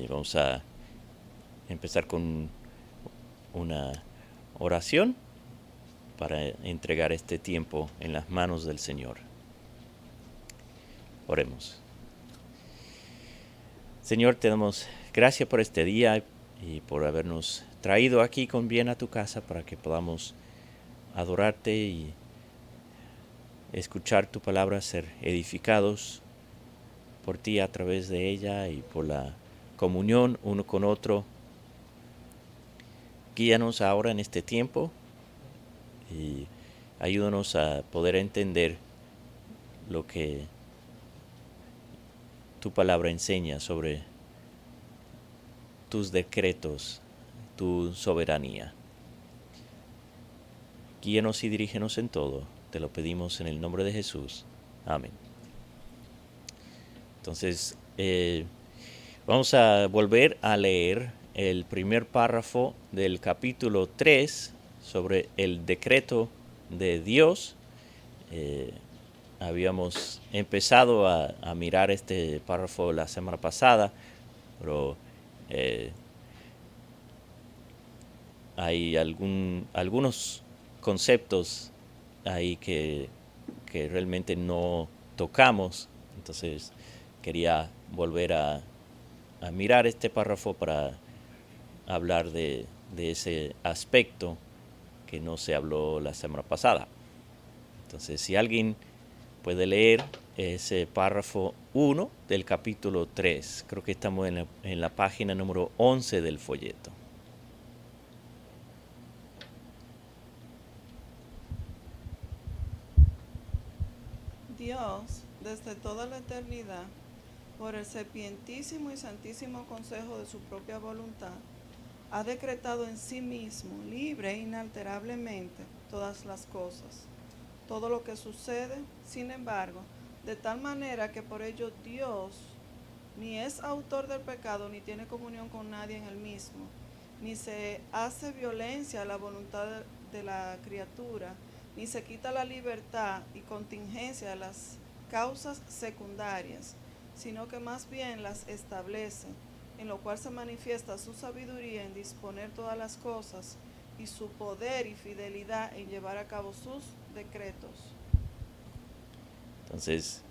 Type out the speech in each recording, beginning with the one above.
Vamos a empezar con una oración para entregar este tiempo en las manos del Señor. Oremos. Señor, te damos gracias por este día y por habernos traído aquí con bien a tu casa para que podamos adorarte y escuchar tu palabra, ser edificados por ti a través de ella y por la comunión uno con otro. Guíanos ahora en este tiempo y ayúdanos a poder entender lo que tu palabra enseña sobre tus decretos, tu soberanía. Guíanos y dirígenos en todo. Te lo pedimos en el nombre de Jesús. Amén. Entonces, vamos a volver a leer el primer párrafo del capítulo 3 sobre el decreto de Dios. Habíamos empezado a mirar este párrafo la semana pasada, pero hay algunos conceptos ahí que realmente no tocamos. Entonces quería volver a mirar este párrafo para hablar de ese aspecto que no se habló la semana pasada. Entonces, si alguien puede leer ese párrafo 1 del capítulo 3, creo que estamos en la página número 11 del folleto. Dios, desde toda la eternidad, por el sapientísimo y santísimo consejo de su propia voluntad, ha decretado en sí mismo, libre e inalterablemente, todas las cosas, todo lo que sucede, sin embargo, de tal manera que por ello Dios ni es autor del pecado, ni tiene comunión con nadie en el mismo, ni se hace violencia a la voluntad de la criatura, ni se quita la libertad y contingencia de las causas secundarias, sino que más bien las establece, en lo cual se manifiesta su sabiduría en disponer todas las cosas y su poder y fidelidad en llevar a cabo sus decretos. Entonces,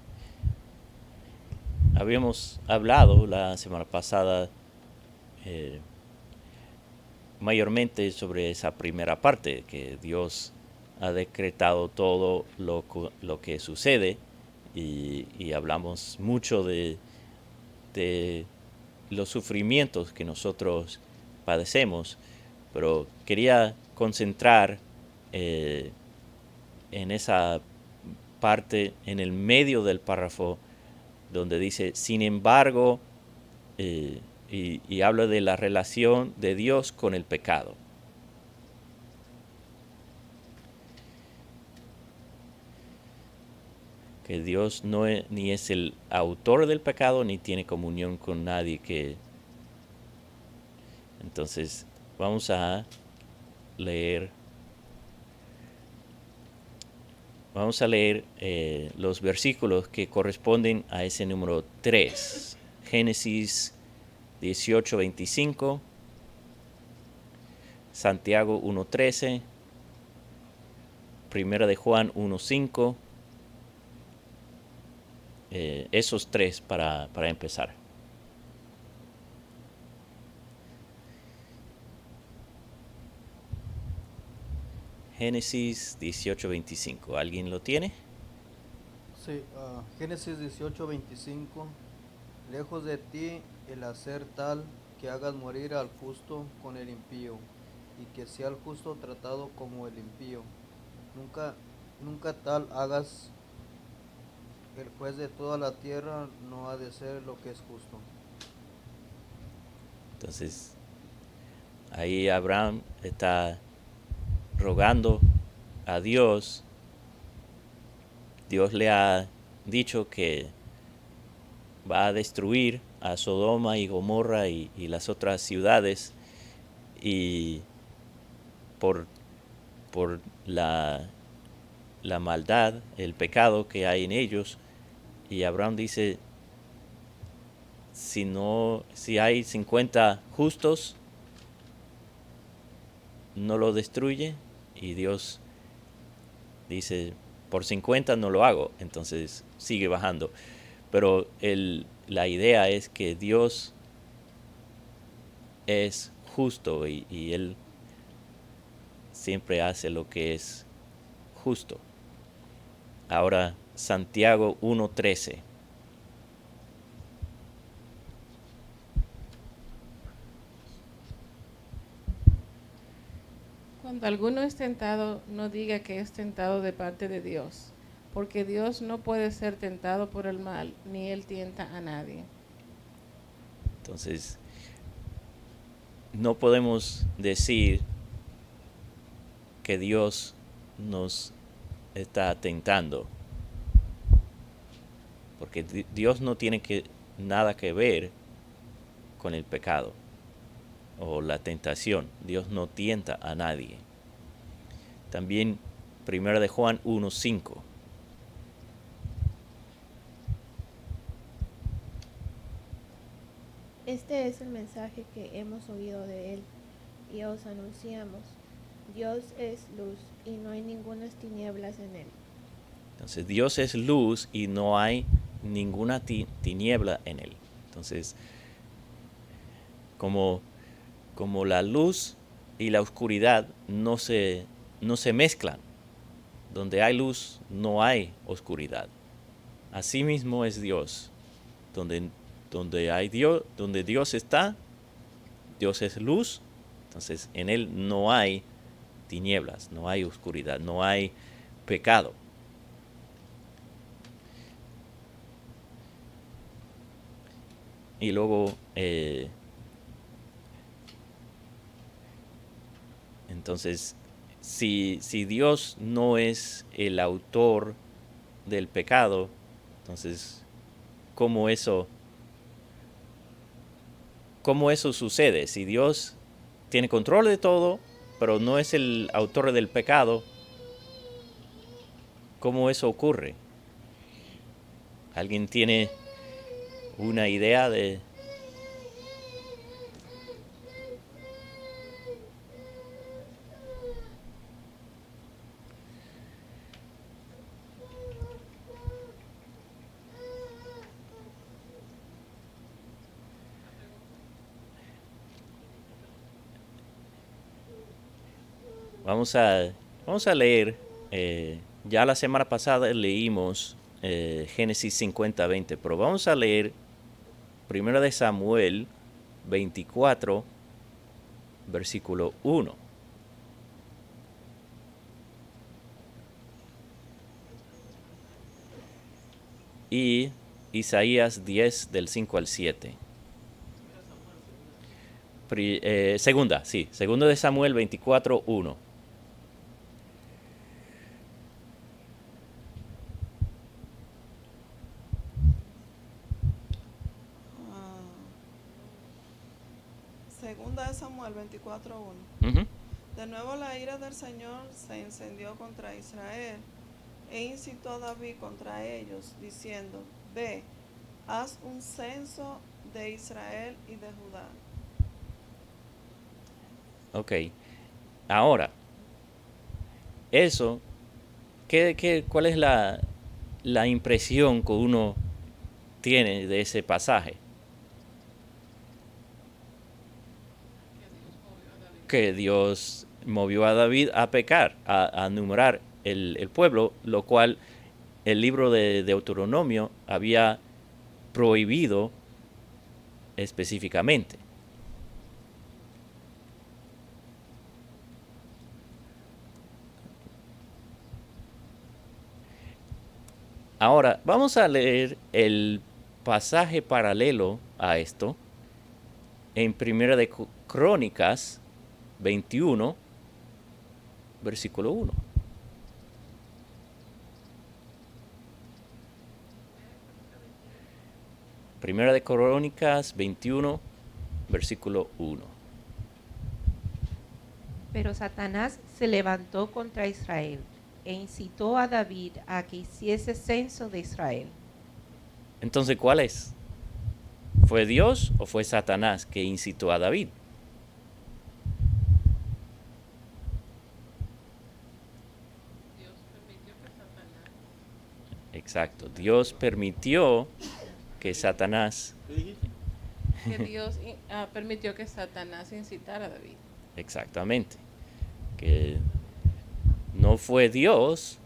habíamos hablado la semana pasada mayormente sobre esa primera parte, que Dios ha decretado todo lo que sucede y hablamos mucho de los sufrimientos que nosotros padecemos, pero quería concentrar en esa parte, en el medio del párrafo, donde dice, sin embargo, y habla de la relación de Dios con el pecado. Que Dios no es, ni es el autor del pecado, ni tiene comunión con nadie que... Entonces, vamos a leer... Vamos a leer los versículos que corresponden a ese número 3. Génesis 18:25, Santiago 1:13, Primera de Juan 1:5, esos tres para empezar. Génesis 18:25. ¿Alguien lo tiene? Sí, Génesis 18:25. Lejos de ti el hacer tal que hagas morir al justo con el impío, y que sea el justo tratado como el impío. Nunca, nunca tal hagas. El juez de toda la tierra no ha de ser lo que es justo. Entonces, ahí Abraham está rogando a Dios. Dios le ha dicho que va a destruir a Sodoma y Gomorra y las otras ciudades, y por, por la maldad, el pecado que hay en ellos. Y Abraham dice, si hay 50 justos, no lo destruye, y Dios dice, por 50 no lo hago, entonces sigue bajando. Pero la idea es que Dios es justo y Él siempre hace lo que es justo. Ahora, Santiago 1:13. Cuando alguno es tentado, no diga que es tentado de parte de Dios, porque Dios no puede ser tentado por el mal, ni Él tienta a nadie. Entonces, no podemos decir que Dios nos está tentando, porque Dios no tiene nada que ver con el pecado o la tentación. Dios no tienta a nadie. También 1 de Juan 1:5. Este es el mensaje que hemos oído de Él y os anunciamos. Dios es luz y no hay ninguna tinieblas en Él. Entonces Dios es luz y no hay ninguna tiniebla en Él. Entonces, como la luz y la oscuridad no se mezclan, donde hay luz no hay oscuridad. Asimismo es Dios, donde hay Dios, donde Dios está, Dios es luz, entonces en Él no hay tinieblas, no hay oscuridad, no hay pecado. Y luego, entonces, si Dios no es el autor del pecado, entonces, ¿cómo eso sucede? Si Dios tiene control de todo, pero no es el autor del pecado, ¿cómo eso ocurre? ¿Alguien tiene una idea de? Vamos a leer, ya la semana pasada leímos Génesis 50:20, pero vamos a leer 1 de Samuel 24, versículo 1. Y Isaías 10, del 5 al 7. Segunda de Samuel 24, 1. Segunda de Samuel 24:1. Uh-huh. De nuevo la ira del Señor se encendió contra Israel e incitó a David contra ellos, diciendo, ve, haz un censo de Israel y de Judá. Ok. Ahora, eso, ¿cuál es la impresión que uno tiene de ese pasaje? Que Dios movió a David a pecar, a numerar el pueblo, lo cual el libro de Deuteronomio había prohibido específicamente. Ahora, vamos a leer el pasaje paralelo a esto en 1 de Crónicas 21, versículo 1. Primera de Crónicas 21, versículo 1. Pero Satanás se levantó contra Israel e incitó a David a que hiciese censo de Israel. Entonces, ¿cuál es? ¿Fue Dios o fue Satanás que incitó a David? Dios permitió que Satanás. Exacto. Dios permitió que Satanás... ¿Qué dijiste? Que Dios permitió que Satanás incitara a David. Exactamente. Que no fue Dios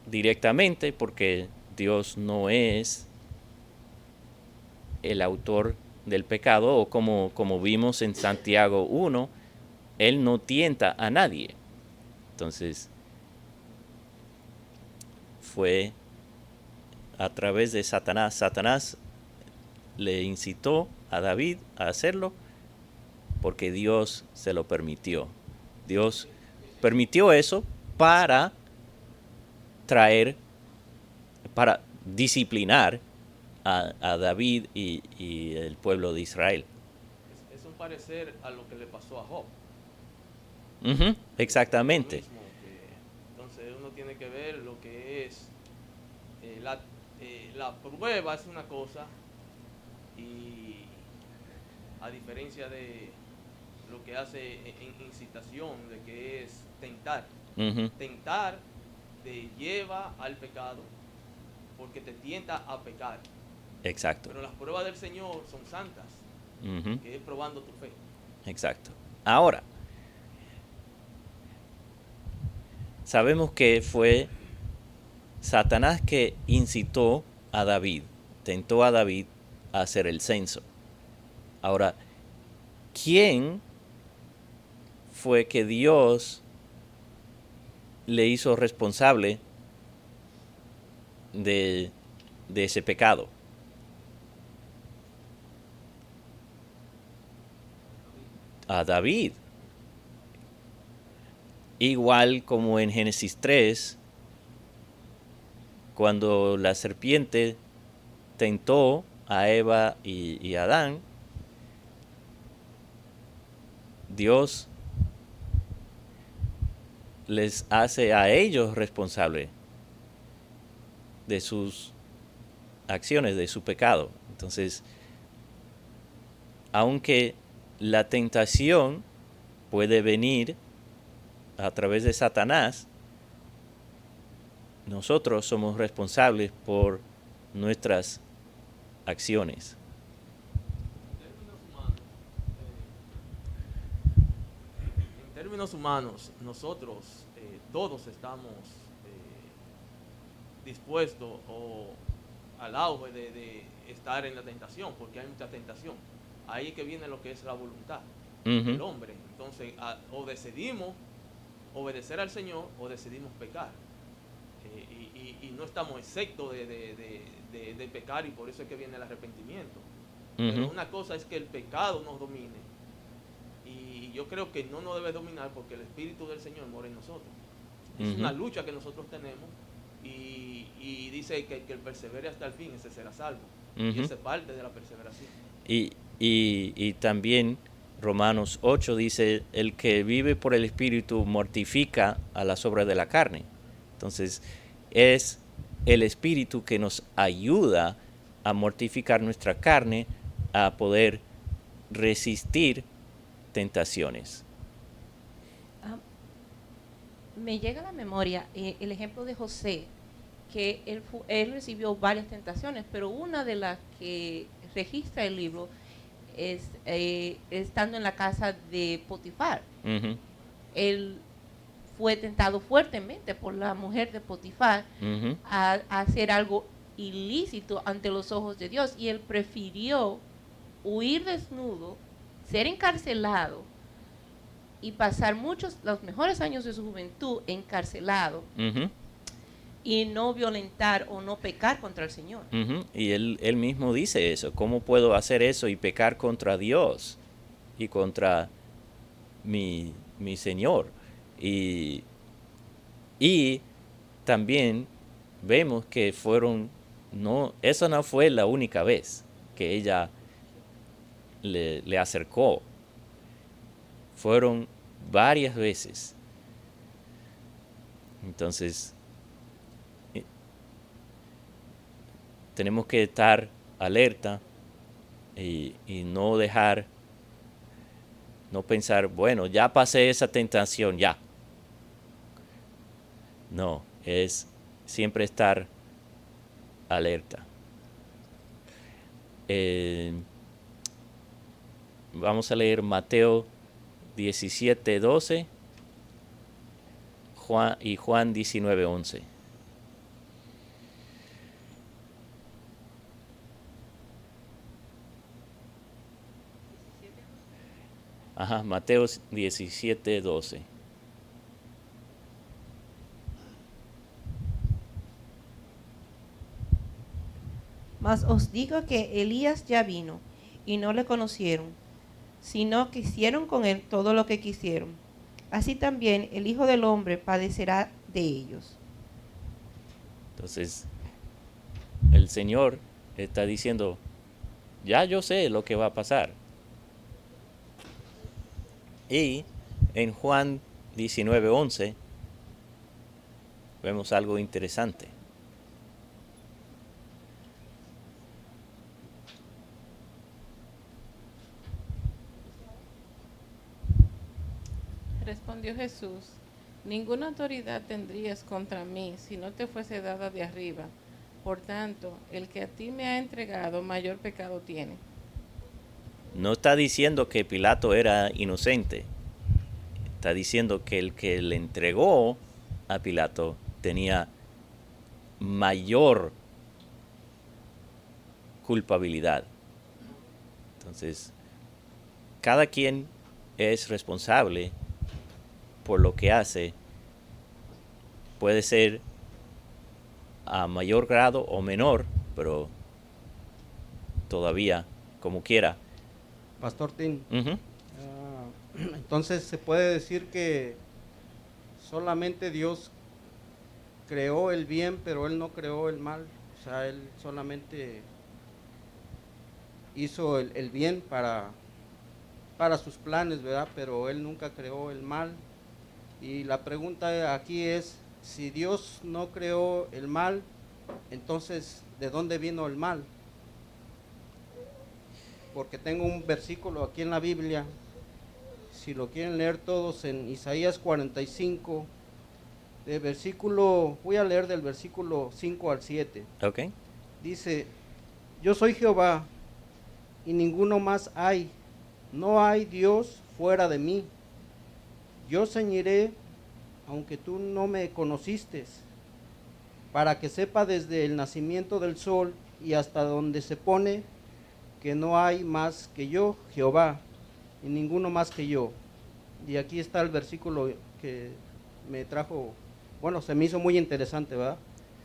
directamente, porque Dios no es el autor del pecado, o como vimos en Santiago 1, Él no tienta a nadie. Entonces, fue a través de Satanás. Satanás le incitó a David a hacerlo porque Dios se lo permitió. Dios permitió eso para para disciplinar a David y el pueblo de Israel. Es un parecer a lo que le pasó a Job. Ujú, exactamente. Lo mismo entonces uno tiene que ver lo que es la prueba es una cosa, y a diferencia de lo que hace en incitación, de que es tentar. Ujú, Tentar te lleva al pecado porque te tienta a pecar. exacto. Pero las pruebas del Señor son santas, Ujú, que es probando tu fe. exacto. Ahora, sabemos que fue Satanás que incitó a David, tentó a David a hacer el censo. Ahora, ¿quién fue que Dios le hizo responsable de ese pecado? A David. Igual como en Génesis 3, cuando la serpiente tentó a Eva y a Adán, Dios les hace a ellos responsables de sus acciones, de su pecado. Entonces, aunque la tentación puede venir a través de Satanás, nosotros somos responsables por nuestras acciones. En términos humanos, nosotros todos estamos dispuestos al auge de estar en la tentación, porque hay mucha tentación. Ahí es que viene lo que es la voluntad del hombre. Entonces, o decidimos obedecer al Señor o decidimos pecar. Y no estamos exentos de pecar, y por eso es que viene el arrepentimiento. Pero una cosa es que el pecado nos domine, y yo creo que no nos debe dominar porque el Espíritu del Señor mora en nosotros. Es una lucha que nosotros tenemos, y dice que el persevere hasta el fin, ese será salvo. Y esa es parte de la perseveración. Y también Romanos 8 dice, el que vive por el Espíritu mortifica a las obras de la carne. Entonces, es el Espíritu que nos ayuda a mortificar nuestra carne, a poder resistir tentaciones. Me llega a la memoria el ejemplo de José, que él recibió varias tentaciones, pero una de las que registra el libro es estando en la casa de Potifar. Él fue tentado fuertemente por la mujer de Potifar a hacer algo ilícito ante los ojos de Dios, y él prefirió huir desnudo, ser encarcelado y pasar los mejores años de su juventud encarcelado, y no violentar o no pecar contra el Señor. Y él mismo dice eso. ¿Cómo puedo hacer eso y pecar contra Dios y contra mi Señor? Y también vemos que esa no fue la única vez que ella le acercó. Fueron varias veces. Entonces, tenemos que estar alerta y no dejar, no pensar, bueno, ya pasé esa tentación, ya. No, es siempre estar alerta. Vamos a leer Mateo 17:12 y Juan 19:11. Ajá, Mateo 17:12. Mas os digo que Elías ya vino, y no le conocieron, sino que hicieron con él todo lo que quisieron. Así también el Hijo del Hombre padecerá de ellos. Entonces, el Señor está diciendo, ya yo sé lo que va a pasar. Y en Juan 19:11 vemos algo interesante. Respondió Jesús, ninguna autoridad tendrías contra mí si no te fuese dada de arriba. Por tanto, el que a ti me ha entregado mayor pecado tiene. No está diciendo que Pilato era inocente. Está diciendo que el que le entregó a Pilato tenía mayor culpabilidad. Entonces, cada quien es responsable por lo que hace. Puede ser a mayor grado o menor, pero todavía, como quiera. Pastor Tim, Uh-huh. entonces se puede decir que solamente Dios creó el bien, pero Él no creó el mal. O sea, Él solamente hizo el bien para sus planes, ¿verdad? Pero Él nunca creó el mal. Y la pregunta aquí es, si Dios no creó el mal, entonces, ¿de dónde vino el mal? Porque tengo un versículo aquí en la Biblia, si lo quieren leer todos, en Isaías 45, voy a leer del versículo 5 al 7. Ok. Dice, yo soy Jehová y ninguno más hay, no hay Dios fuera de mí. Yo ceñiré, aunque tú no me conociste, para que sepa desde el nacimiento del sol y hasta donde se pone, que no hay más que yo, Jehová, y ninguno más que yo. Y aquí está el versículo que me trajo, bueno, se me hizo muy interesante, ¿verdad?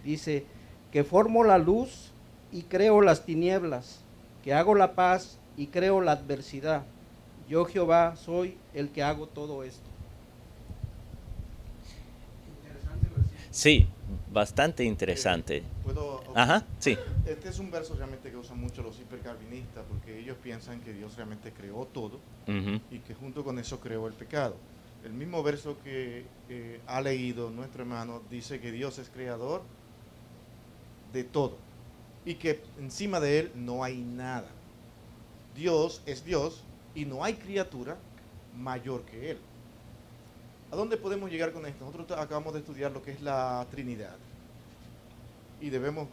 Dice, que formo la luz y creo las tinieblas, que hago la paz y creo la adversidad. Yo, Jehová, soy el que hago todo esto. Sí, bastante interesante. ¿Puedo? Ajá, sí. Este es un verso realmente que usan mucho los hipercalvinistas porque ellos piensan que Dios realmente creó todo Uh-huh. y que junto con eso creó el pecado. El mismo verso que ha leído nuestro hermano dice que Dios es creador de todo y que encima de él no hay nada. Dios es Dios y no hay criatura mayor que él. ¿A dónde podemos llegar con esto? Nosotros acabamos de estudiar lo que es la Trinidad y debemos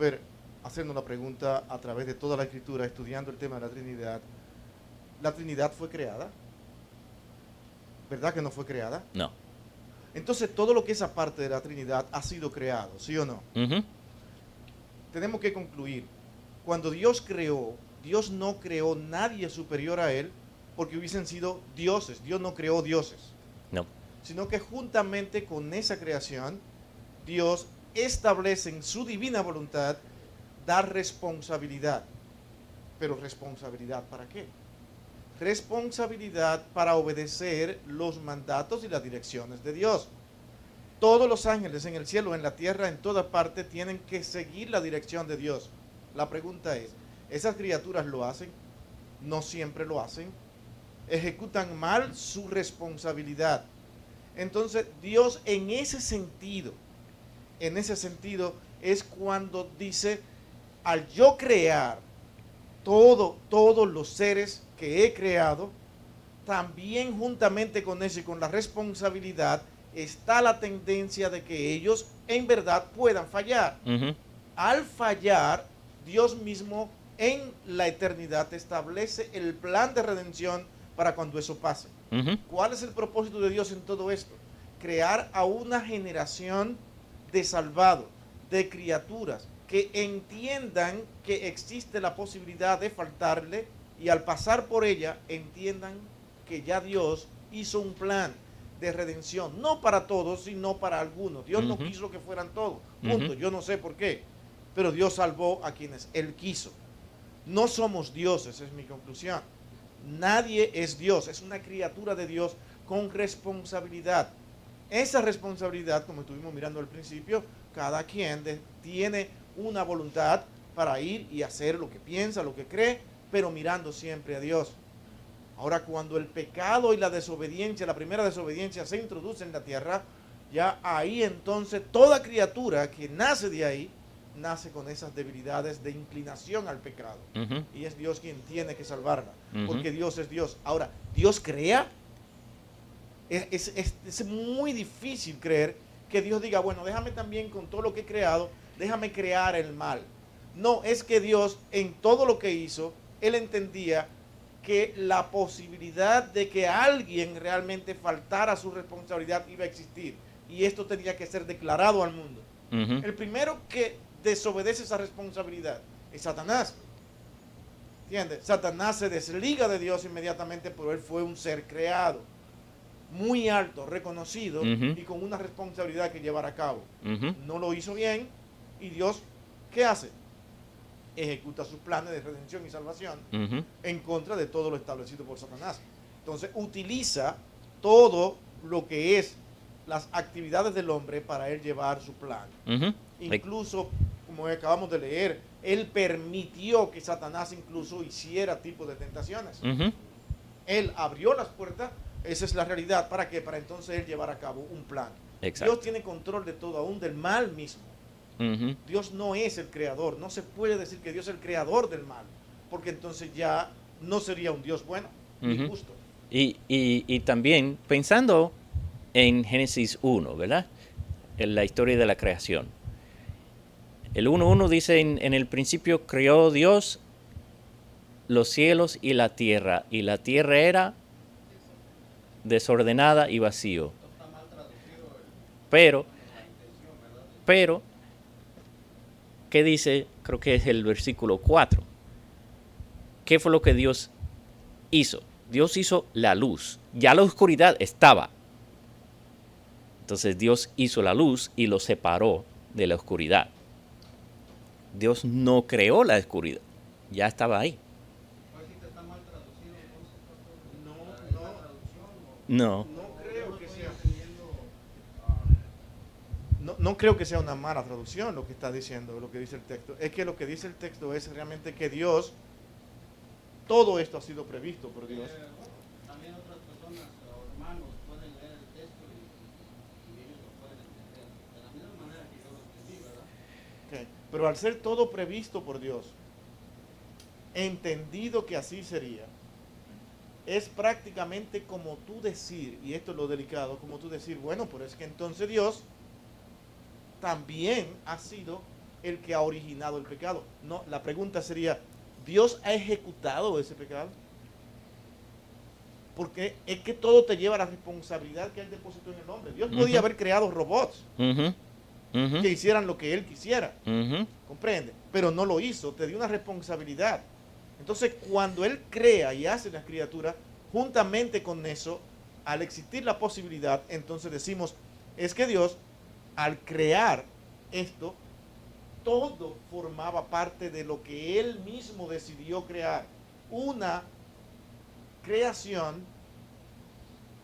hacernos la pregunta a través de toda la Escritura, estudiando el tema de la Trinidad. ¿La Trinidad fue creada? ¿Verdad que no fue creada? No. Entonces todo lo que es aparte de la Trinidad ha sido creado, ¿sí o no? Uh-huh. Tenemos que concluir, cuando Dios creó, Dios no creó nadie superior a Él porque hubiesen sido dioses. Dios no creó dioses. No. Sino que juntamente con esa creación, Dios establece en su divina voluntad dar responsabilidad. Pero ¿responsabilidad para qué? Responsabilidad para obedecer los mandatos y las direcciones de Dios. Todos los ángeles en el cielo, en la tierra, en toda parte, tienen que seguir la dirección de Dios. La pregunta es, ¿esas criaturas lo hacen? No siempre lo hacen. Ejecutan mal su responsabilidad. Entonces, Dios en ese sentido es cuando dice, al yo crear todos los seres que he creado, también juntamente con eso y con la responsabilidad, está la tendencia de que ellos en verdad puedan fallar. Al fallar, Dios mismo en la eternidad establece el plan de redención para cuando eso pase. ¿Cuál es el propósito de Dios en todo esto? Crear a una generación de salvados, de criaturas, que entiendan que existe la posibilidad de faltarle y al pasar por ella entiendan que ya Dios hizo un plan de redención, no para todos, sino para algunos. Dios no quiso que fueran todos, punto. Yo no sé por qué, pero Dios salvó a quienes Él quiso. No somos dioses, es mi conclusión. Nadie es Dios, es una criatura de Dios con responsabilidad. Esa responsabilidad, como estuvimos mirando al principio, cada quien tiene una voluntad para ir y hacer lo que piensa, lo que cree, pero mirando siempre a Dios. Ahora, cuando el pecado y la desobediencia, la primera desobediencia se introduce en la tierra, ya ahí entonces toda criatura que nace de ahí, nace con esas debilidades de inclinación al pecado. Y es Dios quien tiene que salvarla, porque Dios es Dios. Ahora, ¿Dios crea? Es muy difícil creer que Dios diga, bueno, déjame también con todo lo que he creado, déjame crear el mal. No, es que Dios en todo lo que hizo, Él entendía que la posibilidad de que alguien realmente faltara a su responsabilidad iba a existir. Y esto tenía que ser declarado al mundo. El primero que desobedece esa responsabilidad es Satanás. ¿Entiendes? Satanás se desliga de Dios inmediatamente, pero él fue un ser creado, muy alto, reconocido y con una responsabilidad que llevar a cabo. No lo hizo bien y Dios, ¿qué hace? Ejecuta sus planes de redención y salvación en contra de todo lo establecido por Satanás. Entonces utiliza todo lo que es las actividades del hombre para él llevar su plan. Incluso, como acabamos de leer, él permitió que Satanás incluso hiciera tipo de tentaciones. Él abrió las puertas, esa es la realidad. ¿Para qué? Para entonces él llevar a cabo un plan. Exacto. Dios tiene control de todo, aún del mal mismo. Dios no es el creador, no se puede decir que Dios es el creador del mal, porque entonces ya no sería un Dios bueno ni justo. Y también pensando en Génesis 1, ¿verdad? En la historia de la creación. El 1.1 dice, en el principio creó Dios los cielos y la tierra era desordenada y vacío. Pero, ¿qué dice? Creo que es el versículo 4. ¿Qué fue lo que Dios hizo? Dios hizo la luz. Ya la oscuridad estaba. Entonces Dios hizo la luz y lo separó de la oscuridad. Dios no creó la oscuridad. Ya estaba ahí. No. No creo que sea una mala traducción lo que está diciendo, lo que dice el texto. Es que lo que dice el texto es realmente que Dios, todo esto ha sido previsto por Dios. También otras personas o hermanos pueden leer el texto y ellos lo pueden entender de la misma manera que yo lo entendí, ¿verdad? Okay. Pero al ser todo previsto por Dios, entendido que así sería, es prácticamente como tú decir, y esto es lo delicado, como tú decir, bueno, pero es que entonces Dios también ha sido el que ha originado el pecado. No, la pregunta sería, ¿Dios ha ejecutado ese pecado? Porque es que todo te lleva a la responsabilidad que Él depositó en el hombre. Dios podía haber creado robots que hicieran lo que Él quisiera, ¿comprende? Pero no lo hizo, te dio una responsabilidad. Entonces, cuando Él crea y hace las criaturas, juntamente con eso, al existir la posibilidad, entonces decimos, es que Dios, al crear esto, todo formaba parte de lo que Él mismo decidió crear. Una creación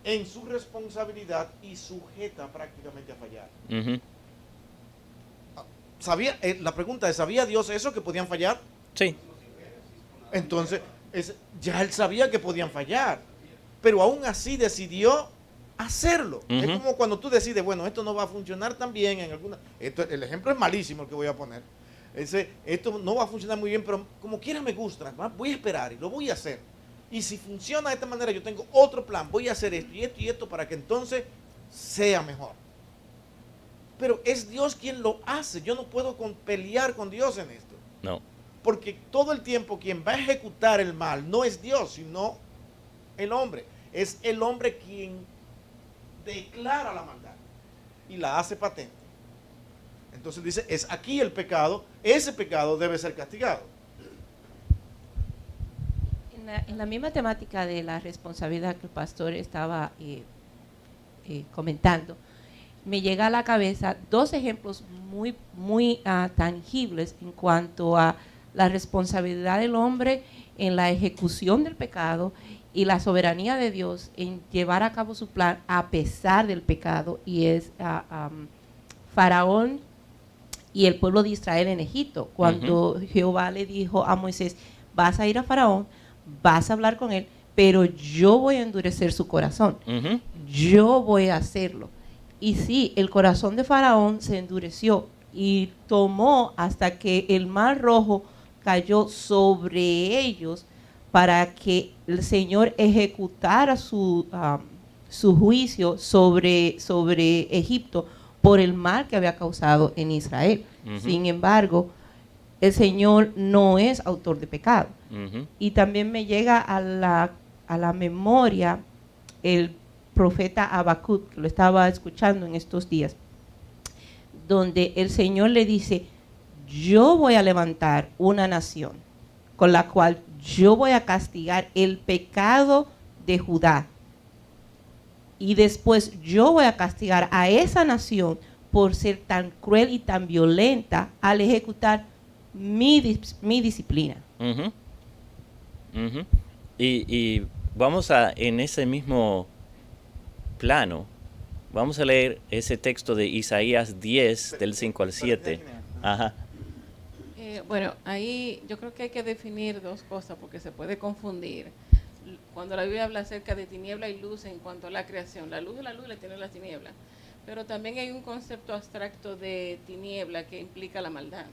en su responsabilidad y sujeta prácticamente a fallar. La pregunta es, ¿sabía Dios eso, que podían fallar? Sí. Entonces, ya Él sabía que podían fallar, pero aún así decidió hacerlo. Es como cuando tú decides, bueno, esto no va a funcionar tan bien en alguna... el ejemplo es malísimo el que voy a poner, Esto no va a funcionar muy bien, pero como quiera me gusta, voy a esperar y lo voy a hacer. Y si funciona de esta manera, yo tengo otro plan, voy a hacer esto y esto para que entonces sea mejor. Pero es Dios quien lo hace. Yo no puedo pelear con Dios en esto. No. Porque todo el tiempo quien va a ejecutar el mal no es Dios, sino el hombre. Es el hombre quien declara la maldad y la hace patente. Entonces dice, es aquí el pecado, ese pecado debe ser castigado. En la misma temática de la responsabilidad que el pastor estaba comentando, me llega a la cabeza dos ejemplos muy tangibles en cuanto a la responsabilidad del hombre en la ejecución del pecado y la soberanía de Dios en llevar a cabo su plan a pesar del pecado, y es Faraón y el pueblo de Israel en Egipto. Cuando Jehová le dijo a Moisés, vas a ir a Faraón, vas a hablar con él, pero yo voy a endurecer su corazón. Yo voy a hacerlo. Y sí, el corazón de Faraón se endureció y tomó hasta que el mar rojo cayó sobre ellos para que el Señor ejecutara su juicio sobre Egipto por el mal que había causado en Israel. Sin embargo, el Señor no es autor de pecado. Y también me llega a la memoria el profeta Habacuc, que lo estaba escuchando en estos días, donde el Señor le dice, yo voy a levantar una nación con la cual yo voy a castigar el pecado de Judá. Y después yo voy a castigar a esa nación por ser tan cruel y tan violenta al ejecutar mi disciplina. Y vamos en ese mismo plano, vamos a leer ese texto de Isaías 10, del 5 al 7. Ajá. Bueno, ahí yo creo que hay que definir dos cosas porque se puede confundir. Cuando la Biblia habla acerca de tiniebla y luz en cuanto a la creación, la luz le tiene las tinieblas, pero también hay un concepto abstracto de tiniebla que implica la maldad.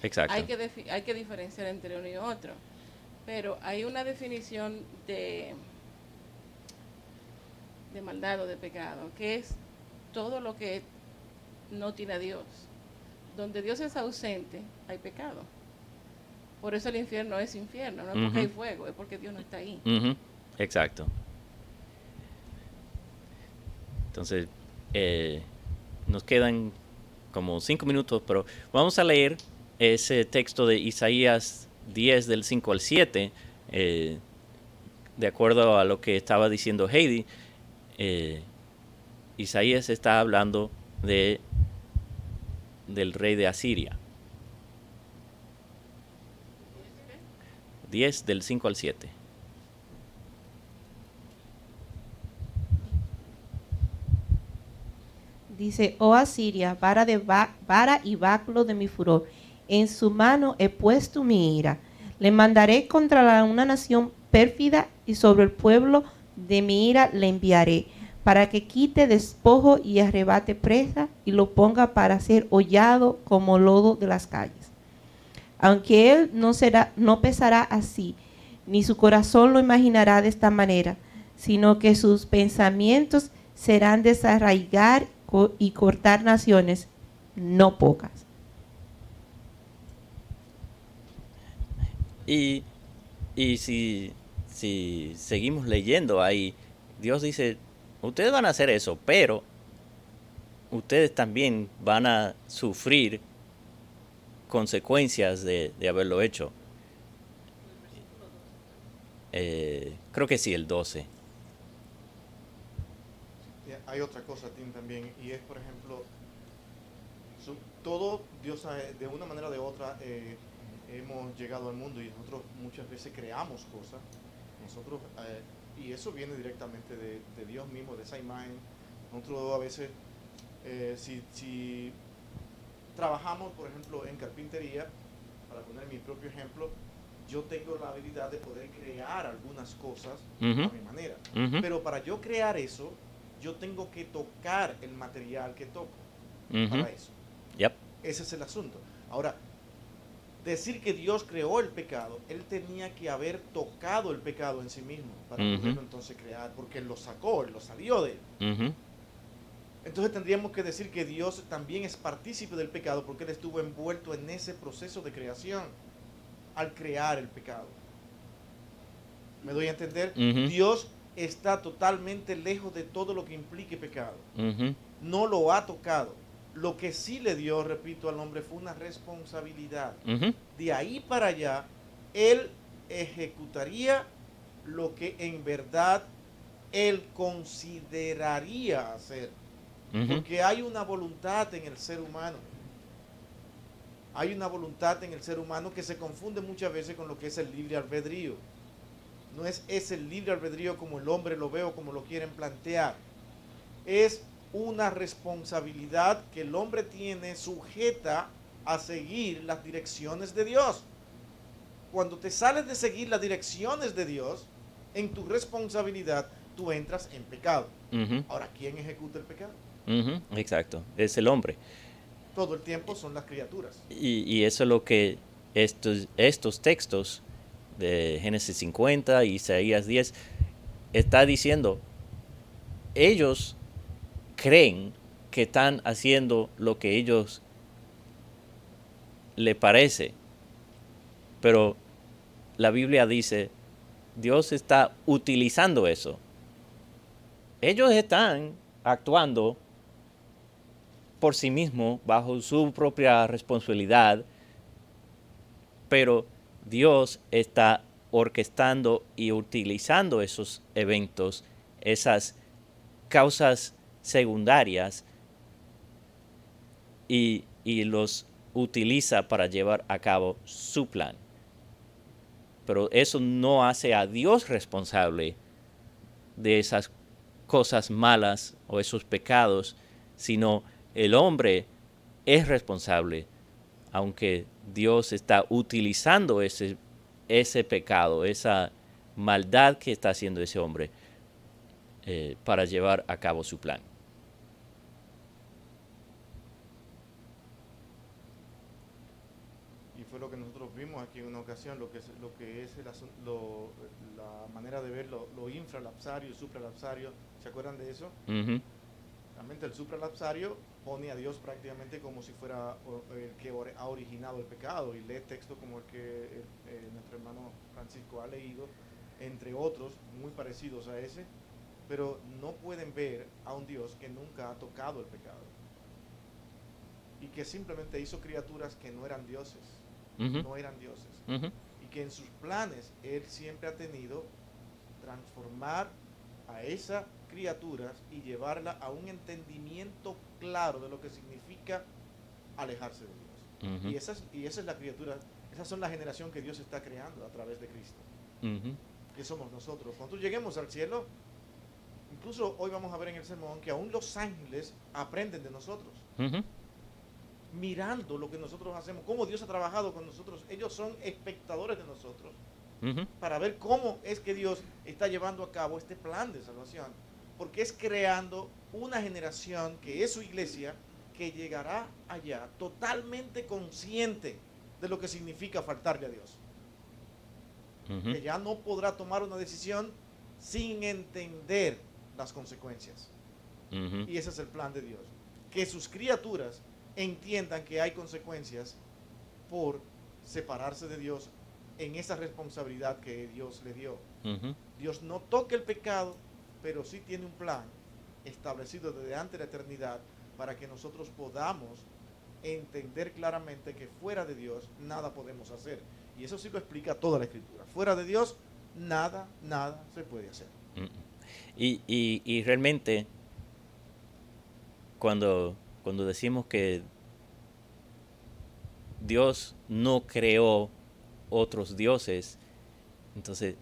Exacto. Hay que diferenciar entre uno y otro, pero hay una definición de maldad o de pecado, que es todo lo que no tiene a Dios. Donde Dios es ausente, hay pecado. Por eso el infierno es infierno, no es porque hay fuego, es porque Dios no está ahí. Exacto. Entonces, nos quedan como 5 minutos, pero vamos a leer ese texto de Isaías 10, del 5 al 7, de acuerdo a lo que estaba diciendo Heidi. Isaías está hablando del rey de Asiria. 10, del 5 al 7. Dice, oh Asiria, vara y báculo de mi furor, en su mano he puesto mi ira. Le mandaré contra una nación pérfida y sobre el pueblo de mi ira le enviaré, para que quite despojo y arrebate presa y lo ponga para ser hollado como lodo de las calles. Aunque él no pesará así, ni su corazón lo imaginará de esta manera, sino que sus pensamientos serán desarraigar y cortar naciones, no pocas. Y si seguimos leyendo ahí, Dios dice, ustedes van a hacer eso, pero ustedes también van a sufrir consecuencias de haberlo hecho. Creo que sí, el 12. Hay otra cosa, Tim, también, y es, por ejemplo, todo Dios, de una manera o de otra, hemos llegado al mundo y nosotros muchas veces creamos cosas, y eso viene directamente de Dios mismo, de esa imagen. Nosotros a veces, si trabajamos, por ejemplo, en carpintería, para poner mi propio ejemplo, yo tengo la habilidad de poder crear algunas cosas a mi manera. Pero para yo crear eso, yo tengo que tocar el material que toco para eso. Yep. Ese es el asunto. Ahora, decir que Dios creó el pecado, Él tenía que haber tocado el pecado en sí mismo para poderlo entonces crear, porque Él lo sacó, Él lo salió de Él. Entonces tendríamos que decir que Dios también es partícipe del pecado porque Él estuvo envuelto en ese proceso de creación al crear el pecado. ¿Me doy a entender? Dios está totalmente lejos de todo lo que implique pecado. No lo ha tocado. Lo que sí le dio, repito, al hombre fue una responsabilidad. De ahí para allá, Él ejecutaría lo que en verdad Él consideraría hacer. Porque hay una voluntad en el ser humano. Hay una voluntad en el ser humano que se confunde muchas veces con lo que es el libre albedrío. No es el libre albedrío como el hombre lo ve o como lo quieren plantear. Es una responsabilidad que el hombre tiene sujeta a seguir las direcciones de Dios. Cuando te sales de seguir las direcciones de Dios, en tu responsabilidad, tú entras en pecado. Ahora, ¿quién ejecuta el pecado? Exacto, es el hombre. Todo el tiempo son las criaturas. Y eso es lo que estos textos de Génesis 50 y Isaías 10 está diciendo. Ellos creen que están haciendo lo que ellos le parece, pero la Biblia dice, Dios está utilizando eso. Ellos están actuando por sí mismos, bajo su propia responsabilidad, pero Dios está orquestando y utilizando esos eventos, esas causas secundarias, y los utiliza para llevar a cabo su plan. Pero eso no hace a Dios responsable de esas cosas malas o esos pecados, sino el hombre es responsable, aunque Dios está utilizando ese pecado, esa maldad que está haciendo ese hombre para llevar a cabo su plan. Y fue lo que nosotros vimos aquí en una ocasión, lo que es la manera de ver lo infralapsario y supralapsario. ¿Se acuerdan de eso? Realmente el supralapsario pone a Dios prácticamente como si fuera el que ha originado el pecado, y lee textos como el que nuestro hermano Francisco ha leído, entre otros muy parecidos a ese, pero no pueden ver a un Dios que nunca ha tocado el pecado y que simplemente hizo criaturas que no eran dioses, y que en sus planes Él siempre ha tenido transformar a esas criaturas y llevarla a un entendimiento claro de lo que significa alejarse de Dios. Y esa es la criatura, esas son la generación que Dios está creando a través de Cristo. Que somos nosotros. Cuando lleguemos al cielo, incluso hoy vamos a ver en el sermón que aún los ángeles aprenden de nosotros. Mirando lo que nosotros hacemos, cómo Dios ha trabajado con nosotros. Ellos son espectadores de nosotros para ver cómo es que Dios está llevando a cabo este plan de salvación, porque es creando una generación que es su iglesia, que llegará allá totalmente consciente de lo que significa faltarle a Dios, que ya no podrá tomar una decisión sin entender las consecuencias. Y ese es el plan de Dios, que sus criaturas entiendan que hay consecuencias por separarse de Dios en esa responsabilidad que Dios le dio. Dios no toca el pecado, pero sí tiene un plan establecido desde antes de la eternidad para que nosotros podamos entender claramente que fuera de Dios nada podemos hacer. Y eso sí lo explica toda la Escritura. Fuera de Dios nada se puede hacer. Y realmente cuando decimos que Dios no creó otros dioses, entonces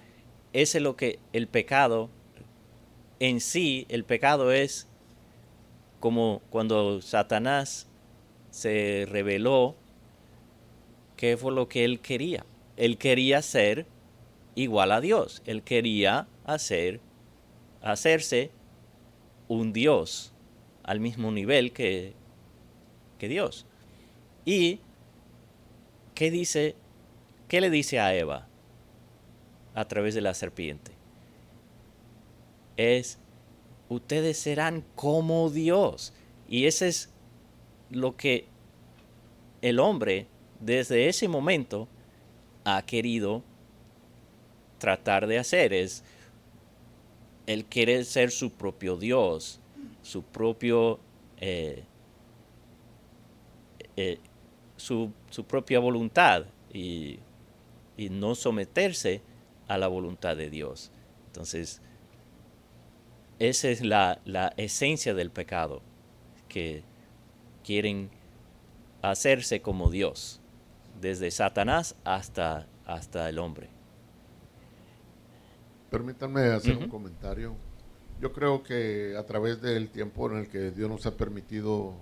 ese es lo que el pecado en sí, el pecado es como cuando Satanás se rebeló, ¿qué fue lo que él quería? Él quería ser igual a Dios, él quería hacerse un Dios al mismo nivel que Dios. Y ¿qué le dice a Eva a través de la serpiente? Es, ustedes serán como Dios. Y ese es lo que el hombre desde ese momento ha querido tratar de hacer. Él quiere ser su propio Dios, su propio su propia voluntad y no someterse a la voluntad de Dios. Entonces, esa es la esencia del pecado, que quieren hacerse como Dios, desde Satanás hasta el hombre. Permítanme hacer un comentario. Yo creo que a través del tiempo en el que Dios nos ha permitido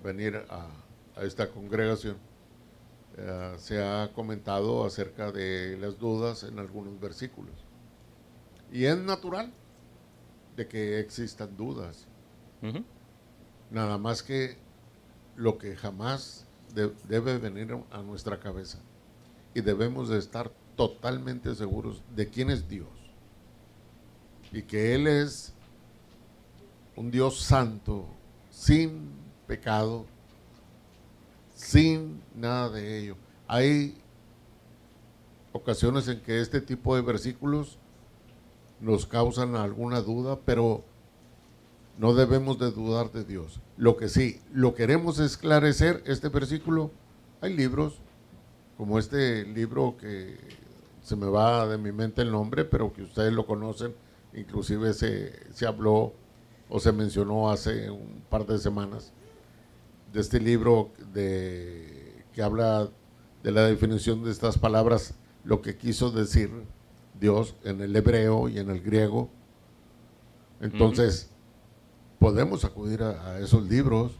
venir a esta congregación, se ha comentado acerca de las dudas en algunos versículos. Y es natural de que existan dudas. Nada más que lo que jamás debe venir a nuestra cabeza, y debemos de estar totalmente seguros de quién es Dios, y que Él es un Dios santo, sin pecado, sin nada de ello. Hay ocasiones en que este tipo de versículos nos causan alguna duda, pero no debemos de dudar de Dios. Lo que sí, lo queremos esclarecer, este versículo, hay libros, como este libro que se me va de mi mente el nombre, pero que ustedes lo conocen, inclusive se habló o se mencionó hace un par de semanas, de este libro que habla de la definición de estas palabras, lo que quiso decir Dios en el hebreo y en el griego. Entonces, podemos acudir a esos libros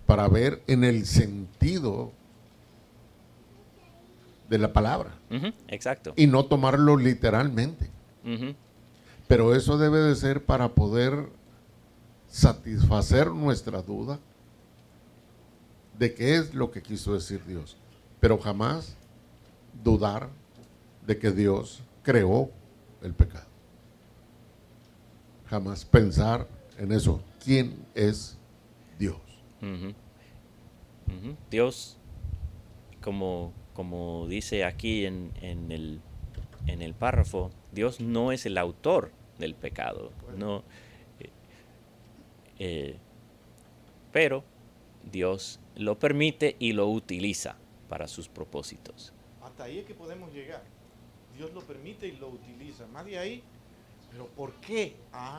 para ver en el sentido de la palabra. Exacto. Y no tomarlo literalmente. Pero eso debe de ser para poder satisfacer nuestra duda de qué es lo que quiso decir Dios. Pero jamás dudar de que Dios creó el pecado. Jamás pensar en eso. ¿Quién es Dios? Dios, como dice aquí en el párrafo, Dios no es el autor del pecado. No, pero Dios lo permite y lo utiliza para sus propósitos. Hasta ahí es que podemos llegar. Dios lo permite y lo utiliza. Más de ahí, pero ¿por qué?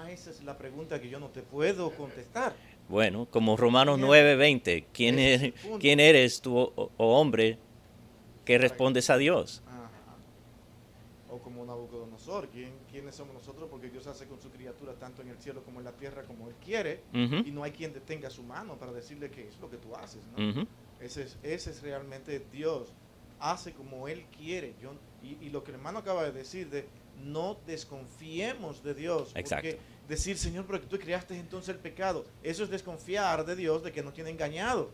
Esa es la pregunta que yo no te puedo contestar. Bueno, como Romanos 9:20, ¿quién eres tú, oh hombre, que respondes a Dios? O como Nabucodonosor, ¿quiénes somos nosotros? Porque Dios hace con su criatura tanto en el cielo como en la tierra como Él quiere, y no hay quien detenga su mano para decirle que es lo que tú haces, ¿no? Ese es realmente Dios, hace como Él quiere. Y lo que el hermano acaba de decir, de no desconfiemos de Dios. Exacto. Porque decir, Señor, pero que tú creaste entonces el pecado, eso es desconfiar de Dios, de que nos tiene engañado,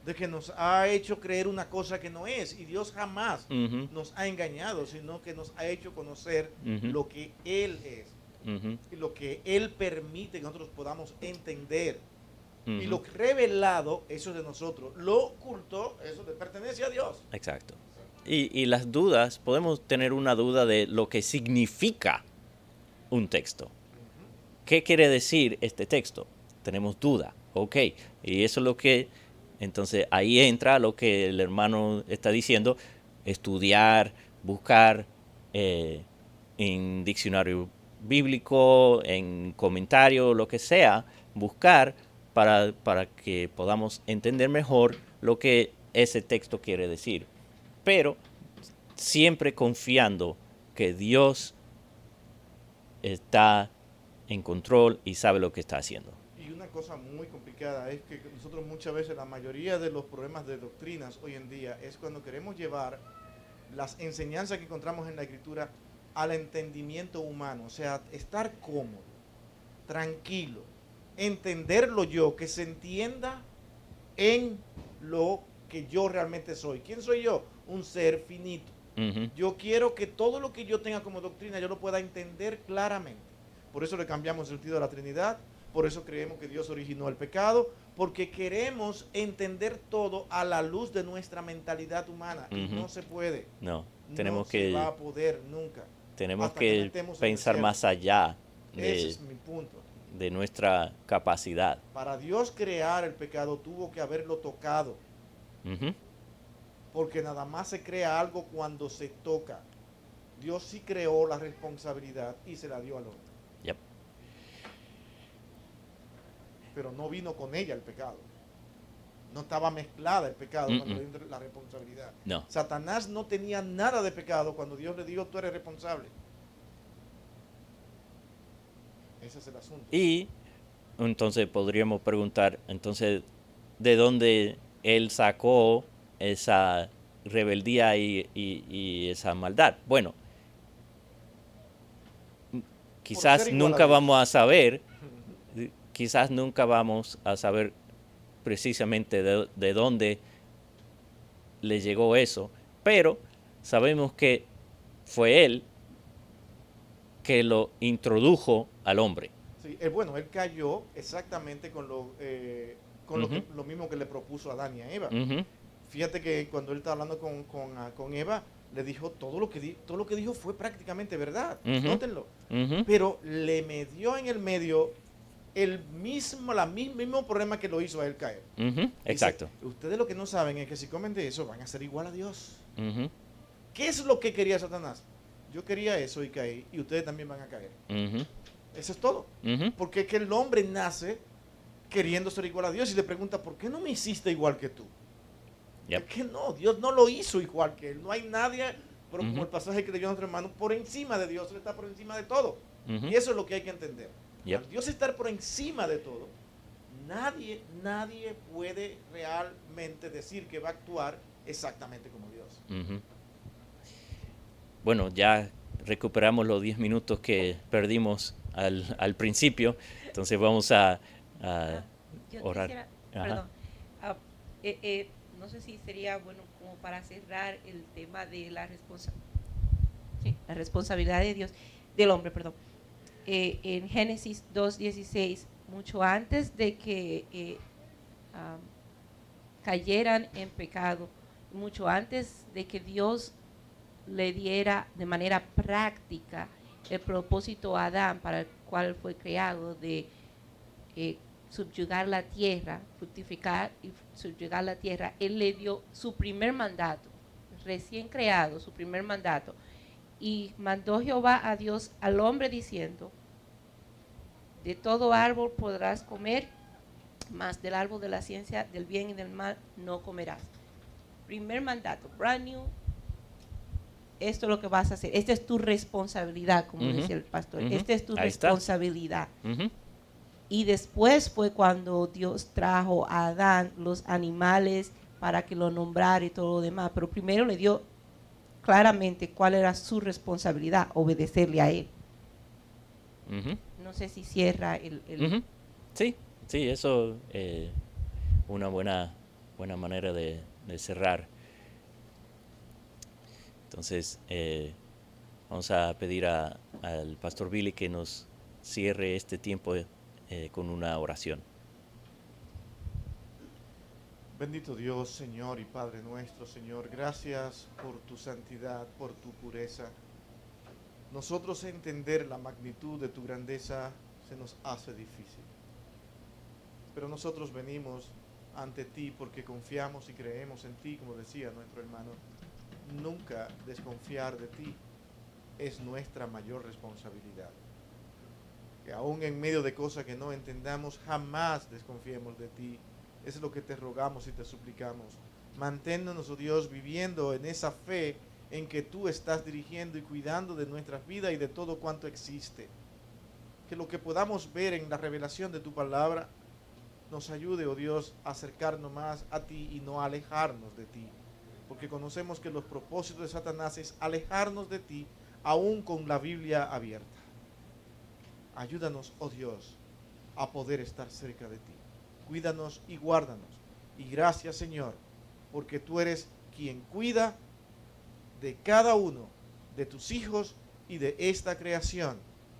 de que nos ha hecho creer una cosa que no es, y Dios jamás nos ha engañado, sino que nos ha hecho conocer lo que Él es, y lo que Él permite que nosotros podamos entender. Y lo revelado, eso es de nosotros. Lo oculto, eso le pertenece a Dios. Exacto. Y las dudas, podemos tener una duda de lo que significa un texto. ¿Qué quiere decir este texto? Tenemos duda, ok. Y eso es lo que, entonces ahí entra lo que el hermano está diciendo, estudiar, buscar en diccionario bíblico, en comentario, lo que sea, buscar para que podamos entender mejor lo que ese texto quiere decir. Pero siempre confiando que Dios está en control y sabe lo que está haciendo. Y una cosa muy complicada es que nosotros muchas veces, la mayoría de los problemas de doctrinas hoy en día es cuando queremos llevar las enseñanzas que encontramos en la Escritura al entendimiento humano, o sea, estar cómodo, tranquilo, entenderlo yo, que se entienda en lo que yo realmente soy. ¿Quién soy yo? Un ser finito. Yo quiero que todo lo que yo tenga como doctrina yo lo pueda entender claramente. Por eso le cambiamos el sentido de la Trinidad, por eso creemos que Dios originó el pecado, porque queremos entender todo a la luz de nuestra mentalidad humana. Y no se puede. No, no se va a poder nunca. Tenemos que pensar más allá Ese es mi punto. de nuestra capacidad. Para Dios crear el pecado tuvo que haberlo tocado. Porque nada más se crea algo cuando se toca. Dios sí creó la responsabilidad y se la dio al hombre. Yep. Pero no vino con ella el pecado. No estaba mezclada el pecado cuando le dio la responsabilidad. No. Satanás no tenía nada de pecado cuando Dios le dijo, tú eres responsable. Ese es el asunto. Y entonces podríamos preguntar, entonces, ¿de dónde él sacó esa rebeldía y esa maldad? Bueno, quizás nunca vamos a saber, precisamente de dónde le llegó eso, pero sabemos que fue él que lo introdujo al hombre. Sí, bueno, él cayó exactamente con lo mismo que le propuso a Adán y a Eva. Fíjate que cuando él está hablando con Eva, le dijo todo lo que dijo fue prácticamente verdad. Nótenlo. Pero le metió en el medio el mismo problema que lo hizo a él caer. Exacto. Dice, ustedes lo que no saben es que si comen de eso van a ser igual a Dios. ¿Qué es lo que quería Satanás? Yo quería eso y caí, y ustedes también van a caer. Eso es todo. Porque es que el hombre nace queriendo ser igual a Dios y le pregunta, ¿por qué no me hiciste igual que tú? Es que no, Dios no lo hizo igual que él. No hay nadie, pero como el pasaje que leyó nuestro hermano, por encima de Dios, él está por encima de todo. Y eso es lo que hay que entender. Al Dios estar por encima de todo, nadie puede realmente decir que va a actuar exactamente como Dios. Bueno, ya recuperamos los 10 minutos que perdimos al principio, entonces vamos a orar. Perdón, no sé si sería bueno como para cerrar el tema de la responsabilidad de Dios, del hombre, perdón. En Génesis 2:16, mucho antes de que cayeran en pecado, mucho antes de que Dios le diera de manera práctica el propósito a Adán para el cual fue creado de subyugar la tierra, fructificar y subyugar la tierra, él le dio su primer mandato, recién creado, su primer mandato. Y mandó Jehová a Dios al hombre diciendo, de todo árbol podrás comer, mas del árbol de la ciencia del bien y del mal no comerás. Primer mandato, brand new. Esto es lo que vas a hacer. Esta es tu responsabilidad, como decía el pastor. Esta es tu responsabilidad. Y después fue cuando Dios trajo a Adán los animales para que lo nombrara y todo lo demás. Pero primero le dio claramente cuál era su responsabilidad, obedecerle a él. No sé si cierra el... Sí, eso es una buena manera de cerrar. Entonces, vamos a pedir al pastor Billy que nos cierre este tiempo con una oración. Bendito Dios, Señor y Padre nuestro, Señor, gracias por tu santidad, por tu pureza. Nosotros entender la magnitud de tu grandeza se nos hace difícil. Pero nosotros venimos ante ti porque confiamos y creemos en ti, como decía nuestro hermano. Nunca desconfiar de ti es nuestra mayor responsabilidad. Que aún en medio de cosas que no entendamos, jamás desconfiemos de ti. Eso es lo que te rogamos y te suplicamos. Manténnos, oh Dios, viviendo en esa fe en que tú estás dirigiendo y cuidando de nuestras vidas y de todo cuanto existe. Que lo que podamos ver en la revelación de tu palabra nos ayude, oh Dios, a acercarnos más a ti y no a alejarnos de ti. Porque conocemos que los propósitos de Satanás es alejarnos de ti, aún con la Biblia abierta. Ayúdanos, oh Dios, a poder estar cerca de ti. Cuídanos y guárdanos. Y gracias, Señor, porque tú eres quien cuida de cada uno de tus hijos y de esta creación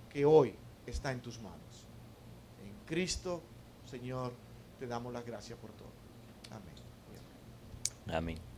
que hoy está en tus manos. En Cristo, Señor, te damos las gracias por todo. Amén. Amén.